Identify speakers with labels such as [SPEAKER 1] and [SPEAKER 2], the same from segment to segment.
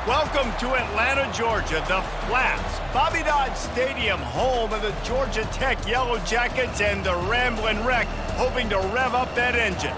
[SPEAKER 1] Welcome to Atlanta, Georgia, the Flats, Bobby Dodd Stadium, home of the Georgia Tech Yellow Jackets and the Ramblin' Wreck, hoping to rev up that engine.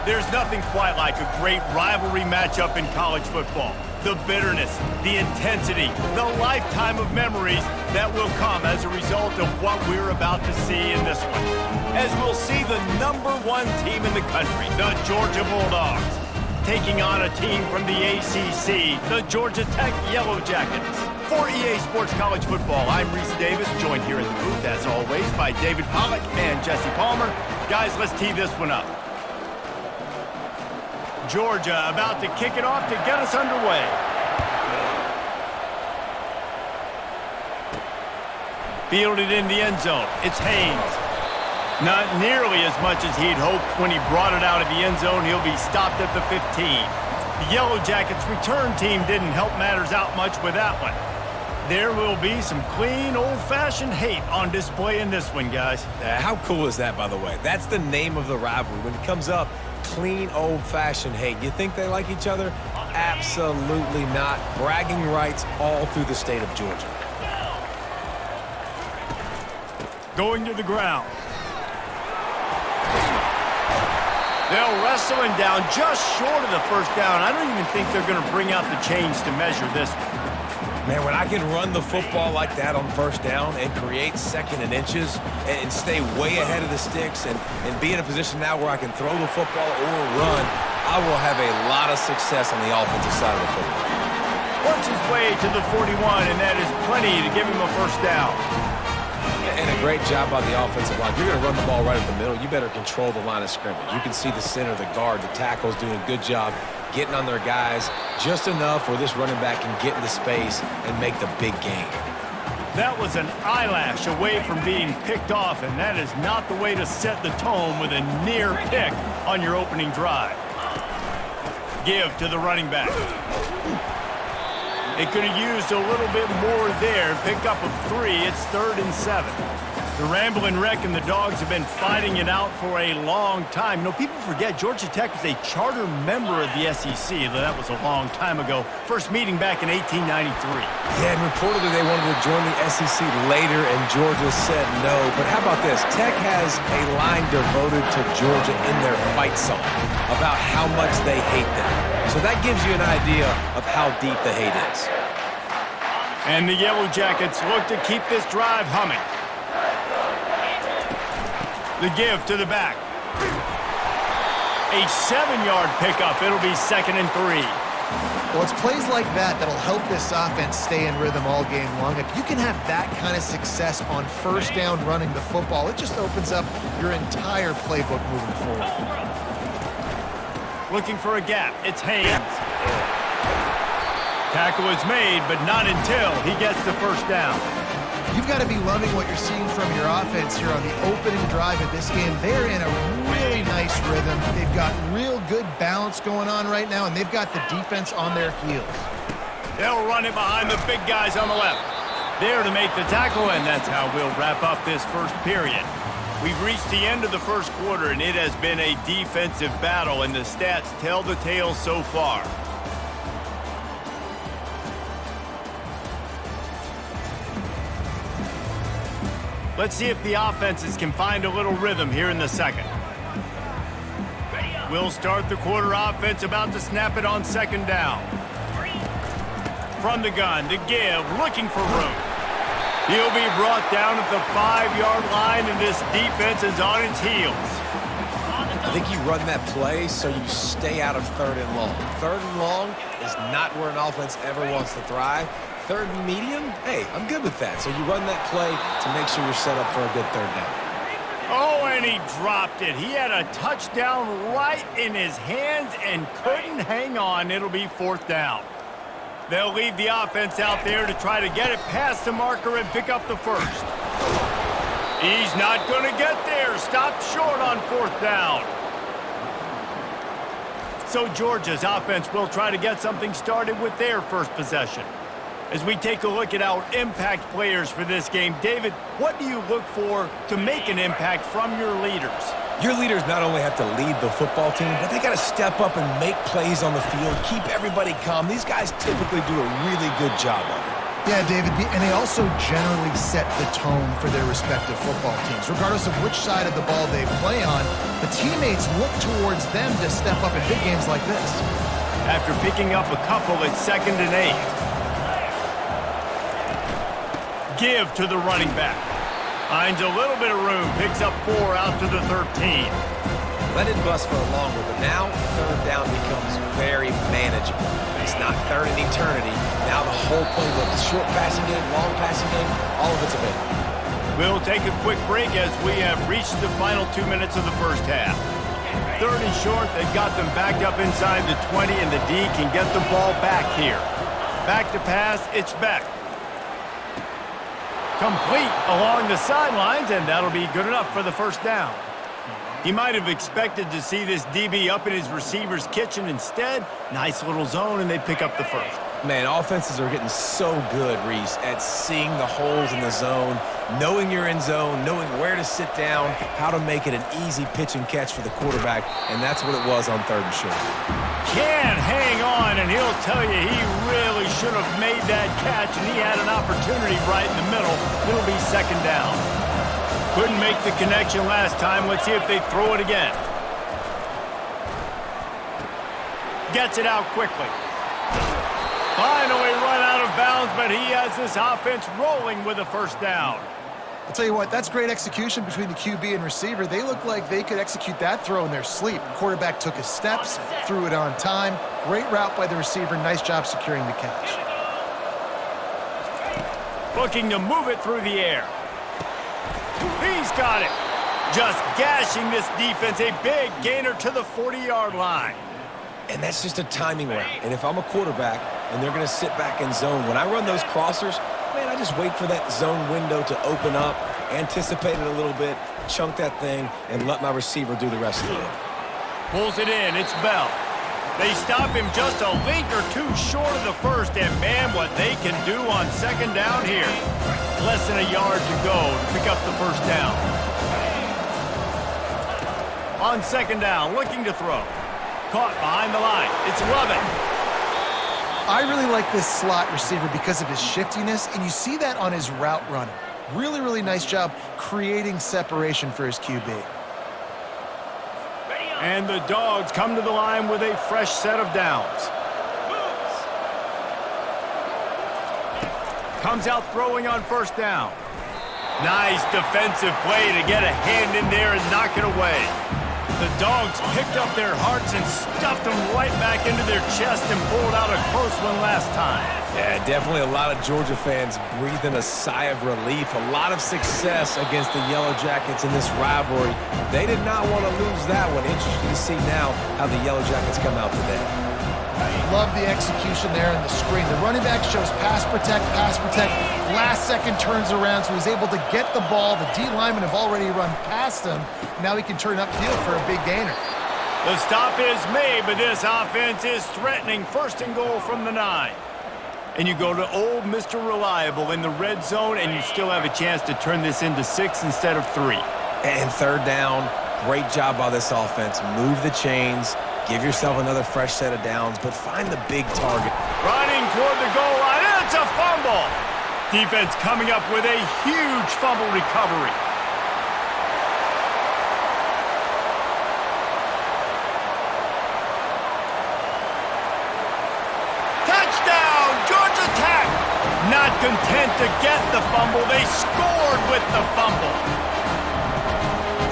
[SPEAKER 1] There's nothing quite like a great rivalry matchup in college football. The bitterness, the intensity, the lifetime of memories that will come as a result of what we're about to see in this one. As we'll see the #1 team in the country, the Georgia Bulldogs, taking on a team from the ACC, the Georgia Tech Yellow Jackets. For EA Sports College Football, I'm Reese Davis, joined here in the booth, as always, by David Pollack and Jesse Palmer. Guys, let's tee this one up. Georgia about to kick it off to get us underway. Fielded in the end zone. It's Haynes. Not nearly as much as he'd hoped when he brought it out of the end zone. He'll be stopped at the 15. The Yellow Jackets return team didn't help matters out much with that one. There will be some clean, old-fashioned hate on display in this one, guys.
[SPEAKER 2] How cool is that, by the way? That's the name of the rivalry. When it comes up, clean, old-fashioned hate. You think they like each other? Absolutely not. Bragging rights all through the state of Georgia.
[SPEAKER 1] Going to the ground. They'll wrestle him down just short of the first down. I don't even think they're going to bring out the chains to measure this one.
[SPEAKER 2] Man, when I can run the football like that on first down and create second and inches and stay way ahead of the sticks and be in a position now where I can throw the football or run, I will have a lot of success on the offensive side of the football.
[SPEAKER 1] Works his way to the 41, and that is plenty to give him a first down.
[SPEAKER 2] And a great job by the offensive line. If you're going to run the ball right up the middle, you better control the line of scrimmage. You can see the center, the guard, the tackle's doing a good job getting on their guys just enough where this running back can get into space and make the big gain.
[SPEAKER 1] That was an eyelash away from being picked off, and that is not the way to set the tone with a near pick on your opening drive. Give to the running back. They could have used a little bit more there. Pick up of 3. It's 3rd and 7. The Ramblin' Wreck and the Dogs have been fighting it out for a long time. You know, people forget Georgia Tech was a charter member of the SEC, though that was a long time ago. First meeting back in 1893.
[SPEAKER 2] Yeah, and reportedly they wanted to join the SEC later, and Georgia said no. But how about this? Tech has a line devoted to Georgia in their fight song about how much they hate them. So that gives you an idea of how deep the hate is.
[SPEAKER 1] And the Yellow Jackets look to keep this drive humming. The give to the back. A 7-yard pickup. It'll be 2nd and 3.
[SPEAKER 3] Well, it's plays like that that'll help this offense stay in rhythm all game long. If you can have that kind of success on first down running the football, it just opens up your entire playbook moving forward.
[SPEAKER 1] Looking for a gap. It's Haynes. Tackle is made, but not until he gets the first down.
[SPEAKER 3] You've got to be loving what you're seeing from your offense here on the opening drive of this game. They're in a really nice rhythm. They've got real good balance going on right now, and they've got the defense on their heels.
[SPEAKER 1] They'll run it behind the big guys on the left. There to make the tackle, and that's how we'll wrap up this first period. We've reached the end of the first quarter, and it has been a defensive battle, and the stats tell the tale so far. Let's see if the offenses can find a little rhythm here in the second. We'll start the quarter offense about to snap it on 2nd down. From the gun, the give, looking for room. He'll be brought down at the 5-yard line, and this defense is on its heels.
[SPEAKER 2] I think you run that play so you stay out of 3rd and long. 3rd and long is not where an offense ever wants to thrive. 3rd and medium, hey, I'm good with that. So you run that play to make sure you're set up for a good 3rd down.
[SPEAKER 1] Oh, and he dropped it. He had a touchdown right in his hands and couldn't hang on. It'll be 4th down. They'll leave the offense out there to try to get it past the marker and pick up the first. He's not going to get there. Stopped short on 4th down. So Georgia's offense will try to get something started with their first possession. As we take a look at our impact players for this game, David, what do you look for to make an impact from your leaders?
[SPEAKER 2] Your leaders not only have to lead the football team, but they got to step up and make plays on the field, keep everybody calm. These guys typically do a really good job of it.
[SPEAKER 3] Yeah, David, and they also generally set the tone for their respective football teams. Regardless of which side of the ball they play on, the teammates look towards them to step up in big games like this.
[SPEAKER 1] After picking up a couple at 2nd and 8. Give to the running back. Finds a little bit of room, picks up 4 out to the 13.
[SPEAKER 2] Let it bust for a long one, but now 3rd down becomes very manageable. It's not 3rd and eternity. Now the whole playbook, short passing game, long passing game, all of it's available.
[SPEAKER 1] We'll take a quick break as we have reached the final 2 minutes of the first half. 3rd and short, they've got them backed up inside the 20, and the D can get the ball back here. Back to pass, it's Beck. Complete along the sidelines, and that'll be good enough for the first down. He might have expected to see this DB up in his receiver's kitchen. Instead, nice little zone, and they pick up the first.
[SPEAKER 2] Man, offenses are getting so good, Reese, at seeing the holes in the zone, knowing you're in zone, knowing where to sit down, how to make it an easy pitch and catch for the quarterback, and that's what it was on 3rd and short.
[SPEAKER 1] Can hang on, and he'll tell you he really should have made that catch, and he had an opportunity right in the middle. It'll be 2nd down. Couldn't make the connection last time. Let's see if they throw it again. Gets it out quickly. Finally run out of bounds, but he has this offense rolling with a first down.
[SPEAKER 3] I'll tell you what, that's great execution between the QB and receiver. They look like they could execute that throw in their sleep. Quarterback took his steps, threw it on time. Great route by the receiver. Nice job securing the catch.
[SPEAKER 1] Looking to move it through the air. He's got it. Just gashing this defense. A big gainer to the 40-yard line.
[SPEAKER 2] And that's just a timing route. And if I'm a quarterback and they're going to sit back in zone, when I run those crossers, man, I just wait for that zone window to open up, anticipate it a little bit, chunk that thing, and let my receiver do the rest of the work.
[SPEAKER 1] Pulls it in. It's Bell. They stop him just a link or two short of the first, and man, what they can do on 2nd down here. Less than a yard to go to pick up the first down. On 2nd down, looking to throw. Caught behind the line. It's Lovett.
[SPEAKER 3] I really like this slot receiver because of his shiftiness, and you see that on his route running. Really, really nice job creating separation for his QB.
[SPEAKER 1] And the Dogs come to the line with a fresh set of downs. Comes out throwing on 1st down. Nice defensive play to get a hand in there and knock it away. The Dogs picked up their hearts and stuffed them right back into their chest and pulled out a close one last time.
[SPEAKER 2] Yeah, definitely a lot of Georgia fans breathing a sigh of relief. A lot of success against the Yellow Jackets in this rivalry. They did not want to lose that one. Interesting to see now how the Yellow Jackets come out today.
[SPEAKER 3] Love the execution there in the screen. The running back shows pass protect, pass protect. Last second turns around, so he's able to get the ball. The D linemen have already run past him. Now he can turn upfield for a big gainer.
[SPEAKER 1] The stop is made, but this offense is threatening 1st and goal from the 9. And you go to old Mr. Reliable in the red zone, and you still have a chance to turn this into 6 instead of 3.
[SPEAKER 2] And 3rd down, great job by this offense. Move the chains, give yourself another fresh set of downs, but find the big target.
[SPEAKER 1] Running toward the goal line, it's a fumble. Defense coming up with a huge fumble recovery. Touchdown, Georgia Tech! Not content to get the fumble, they scored with the fumble.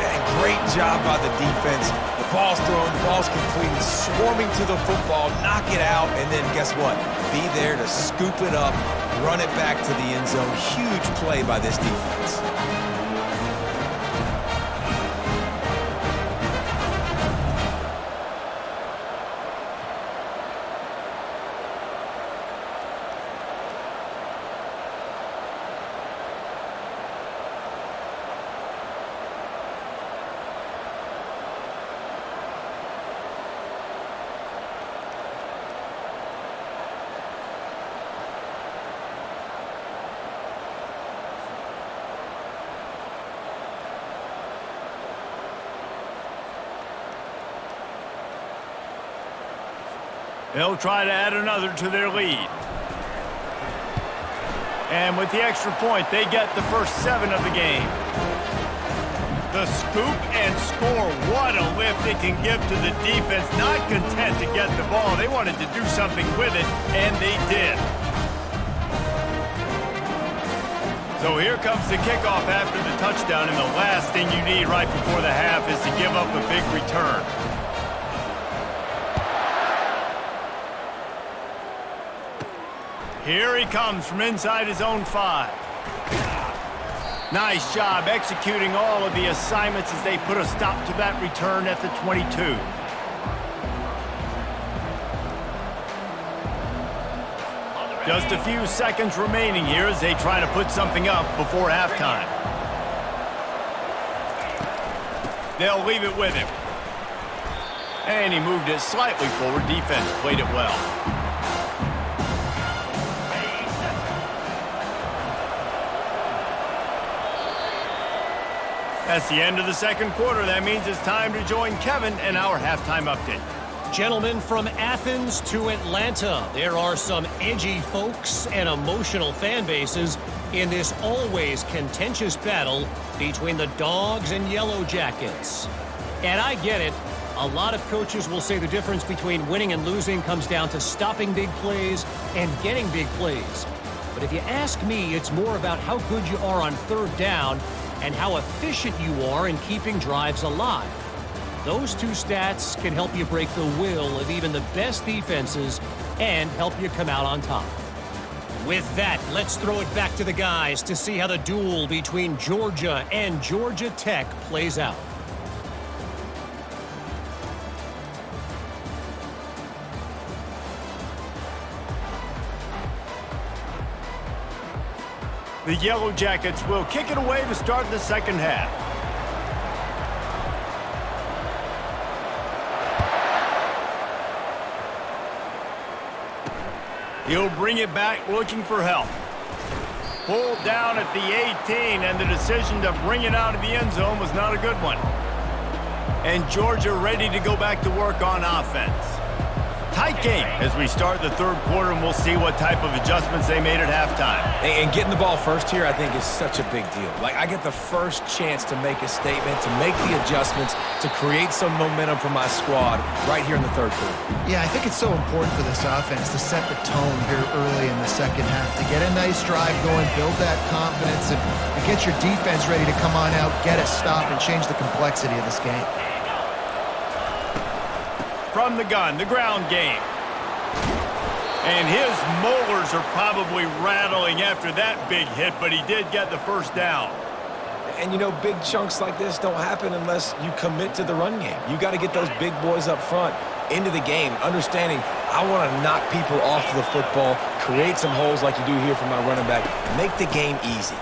[SPEAKER 2] And great job by the defense. The ball's thrown, the ball's completed, swarming to the football, knock it out, and then guess what? Be there to scoop it up, run it back to the end zone. Huge play by this defense.
[SPEAKER 1] They'll try to add another to their lead. And with the extra point, they get the first 7 of the game. The scoop and score, what a lift it can give to the defense. Not content to get the ball, they wanted to do something with it, and they did. So here comes the kickoff after the touchdown, and the last thing you need right before the half is to give up a big return. Here he comes from inside his own 5. Nice job executing all of the assignments as they put a stop to that return at the 22. Just a few seconds remaining here as they try to put something up before halftime. They'll leave it with him. And he moved it slightly forward. Defense played it well. That's the end of the second quarter. That means it's time to join Kevin and our halftime update.
[SPEAKER 4] Gentlemen, from Athens to Atlanta, there are some edgy folks and emotional fan bases in this always contentious battle between the Dogs and Yellow Jackets. And I get it. A lot of coaches will say the difference between winning and losing comes down to stopping big plays and getting big plays. But if you ask me, it's more about how good you are on third down and how efficient you are in keeping drives alive. Those two stats can help you break the will of even the best defenses and help you come out on top. With that, let's throw it back to the guys to see how the duel between Georgia and Georgia Tech plays out.
[SPEAKER 1] The Yellow Jackets will kick it away to start the second half. He'll bring it back looking for help. Pulled down at the 18, and the decision to bring it out of the end zone was not a good one. And Georgia ready to go back to work on offense. Tight game as we start the third quarter, and we'll see what type of adjustments they made at halftime.
[SPEAKER 2] And getting the ball first here, I think, is such a big deal. Like, I get the first chance to make a statement, to make the adjustments, to create some momentum for my squad right here in the third quarter.
[SPEAKER 3] Yeah, I think it's so important for this offense to set the tone here early in the second half, to get a nice drive going, build that confidence, and get your defense ready to come on out, get a stop, and change the complexity of this game.
[SPEAKER 1] From the gun, the ground game. And his molars are probably rattling after that big hit, but he did get the first down.
[SPEAKER 2] And, you know, big chunks like this don't happen unless you commit to the run game. You got to get those big boys up front into the game, understanding I want to knock people off the football, create some holes like you do here from my running back, make the game easy.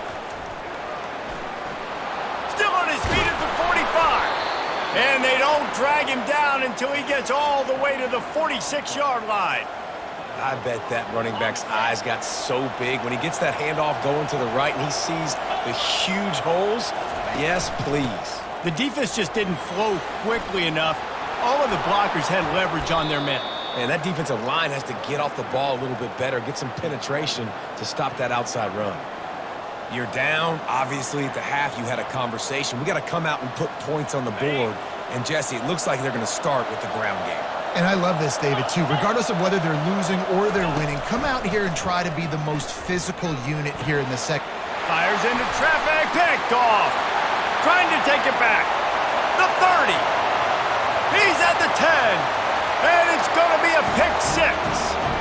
[SPEAKER 1] Still on his feet at the 45. And they don't drag him down until he gets all the way to the 46-yard line.
[SPEAKER 2] I bet that running back's eyes got so big when he gets that handoff going to the right and he sees the huge holes. Yes, please.
[SPEAKER 1] The defense just didn't flow quickly enough. All of the blockers had leverage on their men.
[SPEAKER 2] And that defensive line has to get off the ball a little bit better, get some penetration to stop that outside run. You're down. Obviously, at the half, you had a conversation. We got to come out and put points on the board. And, Jesse, it looks like they're going to start with the ground game.
[SPEAKER 3] And I love this, David, too. Regardless of whether they're losing or they're winning, come out here and try to be the most physical unit here in the second.
[SPEAKER 1] Fires into traffic. Picked off. Trying to take it back. The 30. He's at the 10. And it's going to be a pick 6.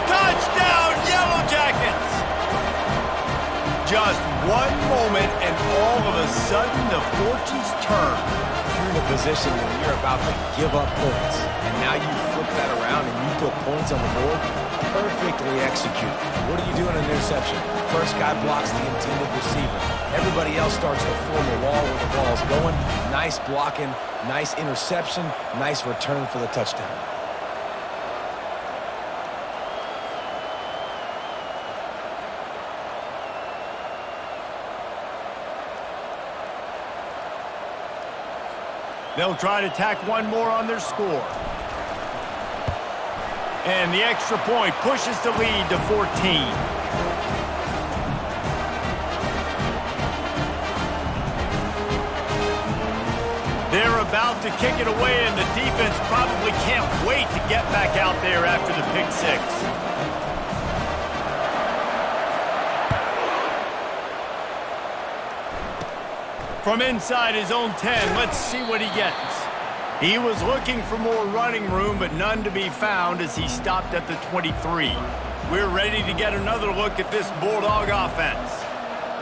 [SPEAKER 1] Touchdown, Yellow Jackets. Just one moment, and all of a sudden, the fortunes turn.
[SPEAKER 2] You're in a position where you're about to give up points, and now you flip that around and you put points on the board. Perfectly executed. What do you do in an interception? First guy blocks the intended receiver. Everybody else starts to form a wall where the ball's going. Nice blocking, nice interception, nice return for the touchdown.
[SPEAKER 1] They'll try to tack one more on their score. And the extra point pushes the lead to 14. They're about to kick it away, and the defense probably can't wait to get back out there after the pick six. From inside his own 10, let's see what he gets. He was looking for more running room, but none to be found as he stopped at the 23. We're ready to get another look at this Bulldog offense.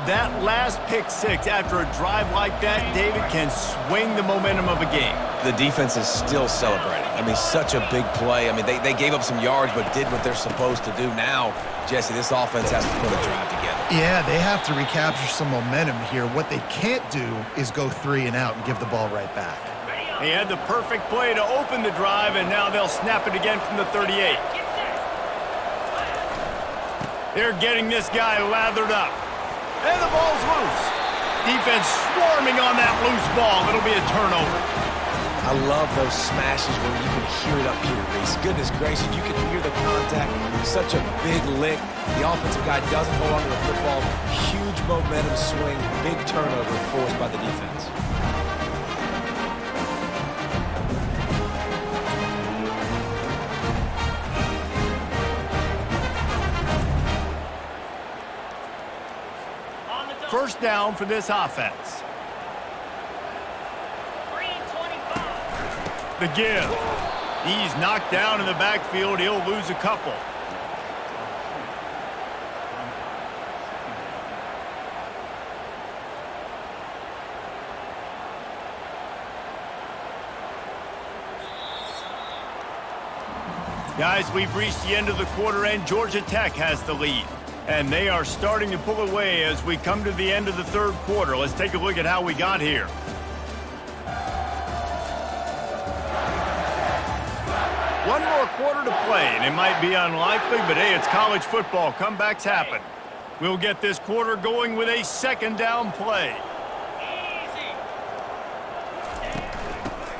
[SPEAKER 1] That last pick six after a drive like that, David, can swing the momentum of a game.
[SPEAKER 2] The defense is still celebrating. I mean, such a big play. I mean, they gave up some yards but did what they're supposed to do. Now, Jesse, this offense has to put a drive together.
[SPEAKER 3] Yeah, they have to recapture some momentum here. What they can't do is go 3 and out and give the ball right back.
[SPEAKER 1] He had the perfect play to open the drive, and now they'll snap it again from the 38. They're getting this guy lathered up. And the ball's loose. Defense swarming on that loose ball. It'll be a turnover.
[SPEAKER 2] I love those smashes where you can hear it up here, Reese. Goodness gracious, you can hear the contact. Such a big lick. The offensive guy doesn't hold on to the football. Huge momentum swing. Big turnover forced by the defense.
[SPEAKER 1] First down for this offense. The give. He's knocked down in the backfield. He'll lose a couple. Guys, we've reached the end of the quarter, and Georgia Tech has the lead. And they are starting to pull away as we come to the end of the third quarter. Let's take a look at how we got here. One more quarter to play, and it might be unlikely, but hey, it's college football. Comebacks happen. We'll get this quarter going with a second down play.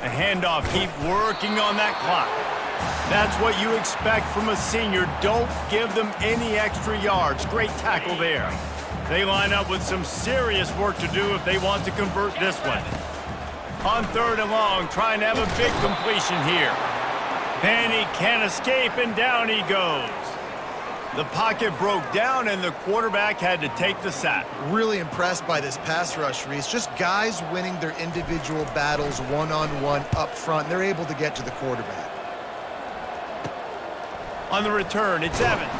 [SPEAKER 1] The handoff, keep working on that clock. That's what you expect from a senior. Don't give them any extra yards. Great tackle there. They line up with some serious work to do if they want to convert this one. On third and long, trying to have a big completion here. And he can't escape, and down he goes. The pocket broke down, and the quarterback had to take the sack.
[SPEAKER 3] Really impressed by this pass rush, Reese. Just guys winning their individual battles one-on-one up front. They're able to get to the quarterback.
[SPEAKER 1] On the return, it's Evans.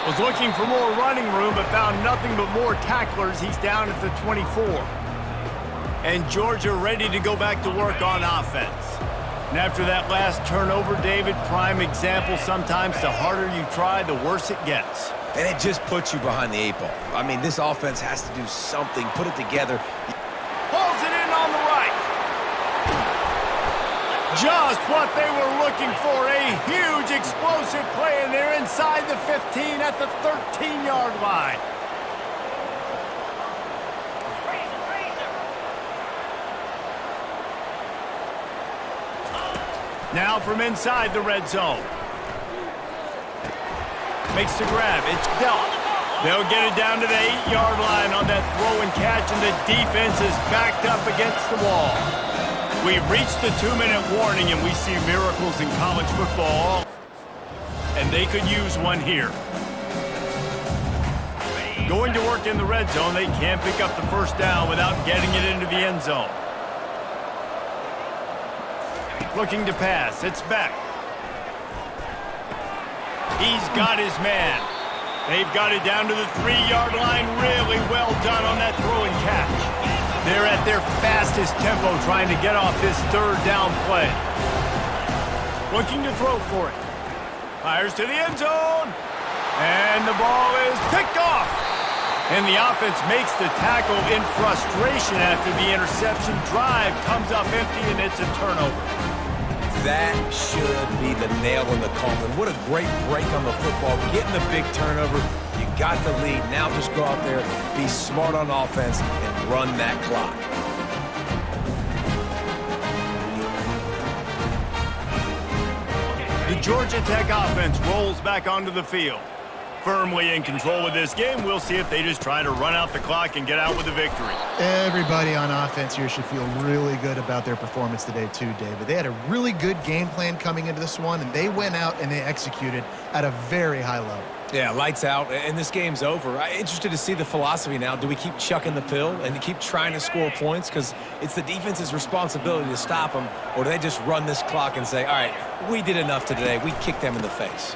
[SPEAKER 1] Was looking for more running room, but found nothing but more tacklers. He's down at the 24. And Georgia ready to go back to work on offense. And after that last turnover, David, prime example, sometimes the harder you try, the worse it gets.
[SPEAKER 2] And it just puts you behind the 8 ball. I mean, this offense has to do something, put it together.
[SPEAKER 1] Pulls it in on the right. Just what they were looking for, a huge explosive play, and they're inside the 15 at the 13-yard line. Now from inside the red zone. Makes the grab, it's dealt. They'll get it down to the 8-yard line on that throw and catch, and the defense is backed up against the wall. We've reached the 2-minute warning, and we see miracles in college football, and they could use one here. Going to work in the red zone, they can't pick up the first down without getting it into the end zone. Looking to pass, it's Beck. He's got his man. They've got it down to the 3-yard line. Really well done on that throw and catch. They're at their fastest tempo trying to get off this third down play. Looking to throw for it. Fires to the end zone. And the ball is picked off. And the offense makes the tackle in frustration after the interception. Drive comes up empty, and it's a turnover.
[SPEAKER 2] That should be the nail in the coffin. What a great break on the football. Getting the big turnover. You got the lead. Now just go out there, be smart on offense, and run that clock.
[SPEAKER 1] Georgia Tech offense rolls back onto the field. Firmly in control of this game, we'll see if they just try to run out the clock and get out with a victory.
[SPEAKER 3] Everybody on offense here should feel really good about their performance today too, David. They had a really good game plan coming into this one, and they went out and they executed at a very high level.
[SPEAKER 2] Yeah, lights out, and this game's over. I'm interested to see the philosophy now. Do we keep chucking the pill and keep trying to score points? Because it's the defense's responsibility to stop them, or do they just run this clock and say, all right, we did enough today. We kicked them in the face.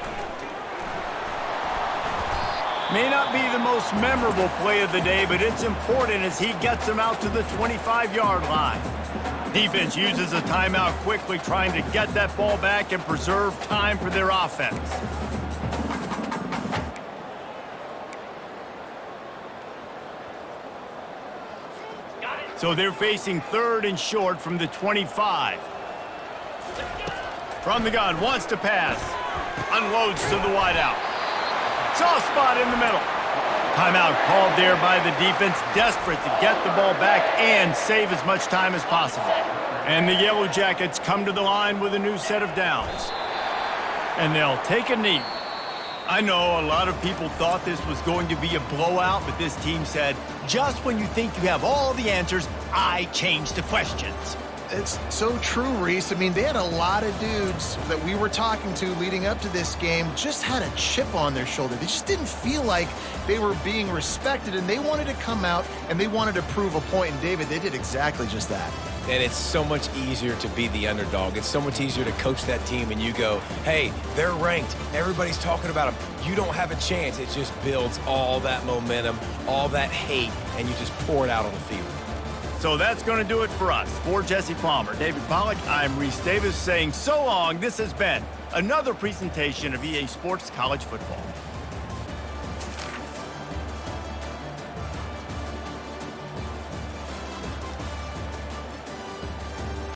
[SPEAKER 1] May not be the most memorable play of the day, but it's important as he gets them out to the 25-yard line. Defense uses a timeout quickly, trying to get that ball back and preserve time for their offense. So they're facing 3rd and short from the 25. From the gun, wants to pass. Unloads to the wideout. Soft spot in the middle. Timeout called there by the defense, desperate to get the ball back and save as much time as possible. And the Yellow Jackets come to the line with a new set of downs. And they'll take a knee. I know a lot of people thought this was going to be a blowout, but this team said, just when you think you have all the answers, I change the questions.
[SPEAKER 3] It's so true, Reese. I mean, they had a lot of dudes that we were talking to leading up to this game just had a chip on their shoulder. They just didn't feel like they were being respected, and they wanted to come out and they wanted to prove a point. And David, they did exactly just that.
[SPEAKER 2] And it's so much easier to be the underdog. It's so much easier to coach that team and you go, hey, they're ranked. Everybody's talking about them. You don't have a chance. It just builds all that momentum, all that hate, and you just pour it out on the field.
[SPEAKER 1] So that's going to do it for us. For Jesse Palmer, David Pollack, I'm Reese Davis saying so long. This has been another presentation of EA Sports College Football.